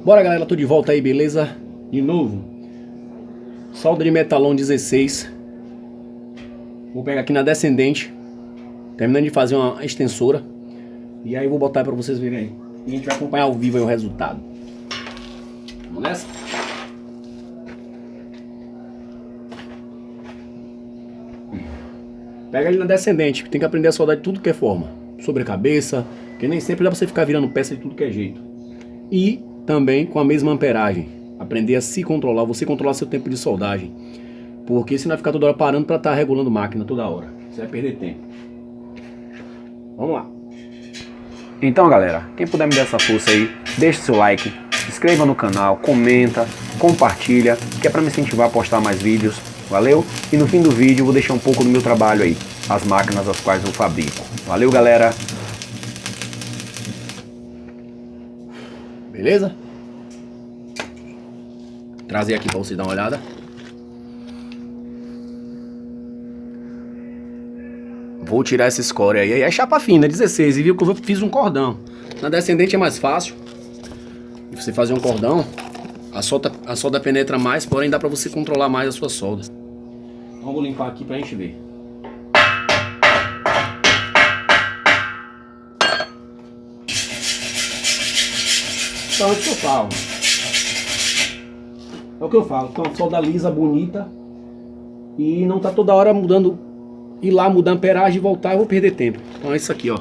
Bora, galera, tô de volta aí, beleza? De novo, solda de metalon 16. Vou pegar aqui na descendente, terminando de fazer uma extensora. E aí vou botar aí pra vocês verem aí. E a gente vai acompanhar ao vivo aí o resultado. Vamos nessa? Pega ele na descendente, tem que aprender a soldar de tudo que é forma. Sobre a cabeça, porque nem sempre dá pra você ficar virando peça de tudo que é jeito. E também com a mesma amperagem. Aprender a se controlar, você controlar seu tempo de soldagem. Porque senão vai ficar toda hora parando pra estar regulando máquina toda hora. Você vai perder tempo. Vamos lá. Então, galera, quem puder me dar essa força aí, deixa seu like, se inscreva no canal, comenta, compartilha, que é pra me incentivar a postar mais vídeos. Valeu? E no fim do vídeo eu vou deixar um pouco do meu trabalho aí, as máquinas as quais eu fabrico. Valeu, galera! Beleza? Trazer aqui pra você dar uma olhada. Vou tirar essa escória aí. É chapa fina, 16. E viu que eu fiz um cordão. Na descendente é mais fácil de você fazer um cordão. A solda penetra mais, porém dá pra você controlar mais a sua solda. Então vou limpar aqui pra gente ver. Então é o que eu falo. É o que eu falo. Então solda lisa, bonita. E não tá toda hora mudando. Ir lá, mudar a amperagem e voltar, eu vou perder tempo. Então é isso aqui, ó.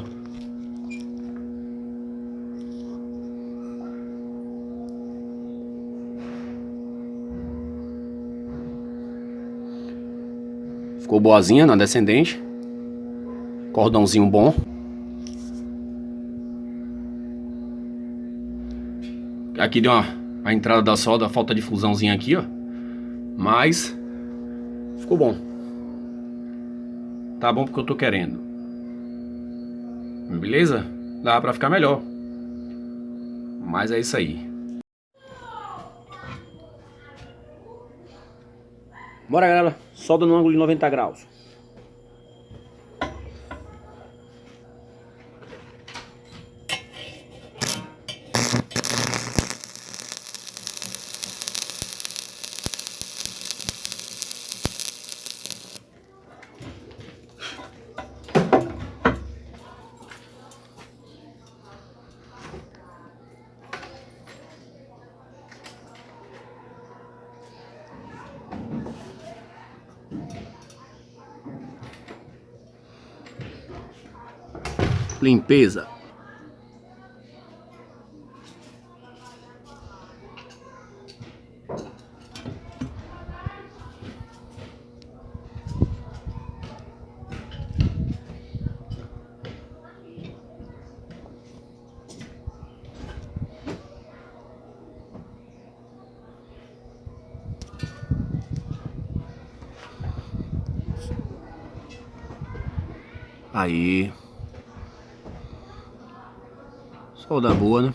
Ficou boazinha na descendente. Cordãozinho bom. Aqui deu a entrada da solda, falta de fusãozinha aqui, ó. Mas ficou bom. Tá bom porque eu tô querendo. Beleza? Dá pra ficar melhor. Mas é isso aí. Bora, galera. Solda no ângulo de 90 graus. Limpeza. Aí. Solda boa, né?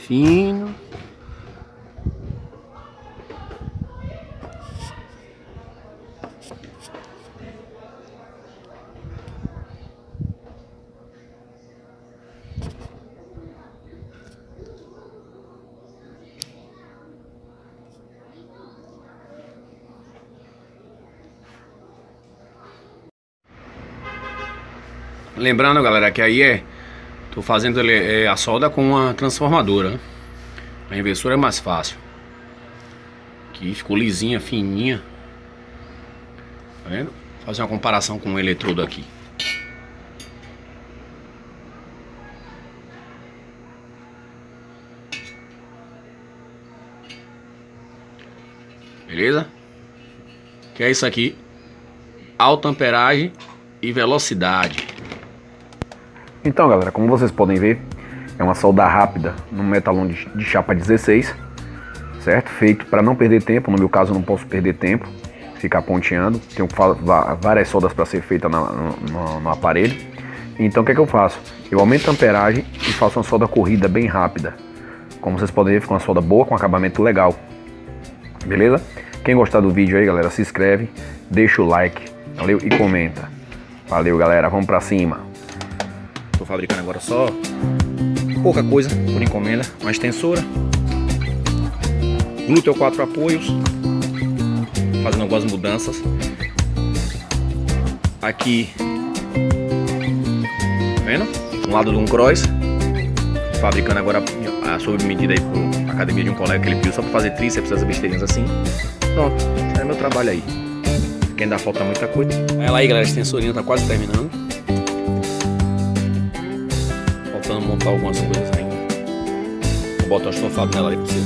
Fino. Lembrando, galera, que aí tô fazendo a solda com a transformadora, né? A inversora é mais fácil. Aqui ficou lisinha, fininha. Tá vendo? Vou fazer uma comparação com o eletrodo aqui. Beleza? Que é isso aqui. Alta amperagem e velocidade. Então, galera, como vocês podem ver, é uma solda rápida no metalon de chapa 16, certo? Feito para não perder tempo, no meu caso eu não posso perder tempo, ficar ponteando, tenho várias soldas para ser feita no aparelho. Então o que é que eu faço? Eu aumento a amperagem e faço uma solda corrida bem rápida. Como vocês podem ver, fica uma solda boa, com acabamento legal. Beleza? Quem gostar do vídeo aí, galera, se inscreve, deixa o like, valeu? E comenta. Valeu, galera, vamos pra cima. Tô fabricando agora só pouca coisa por encomenda. Uma extensora, glúteo 4 apoios, fazendo algumas mudanças. Aqui, tá vendo? Um lado de um cross, fabricando agora a sob medida aí por academia de um colega que ele pediu só pra fazer tríceps, essas besteirinhas assim. Pronto, é meu trabalho aí. Que ainda falta muita coisa. Ela aí, galera, a extensorinha tá quase terminando. Faltando montar algumas coisas ainda. Vou botar o estofado nela aí pra vocês.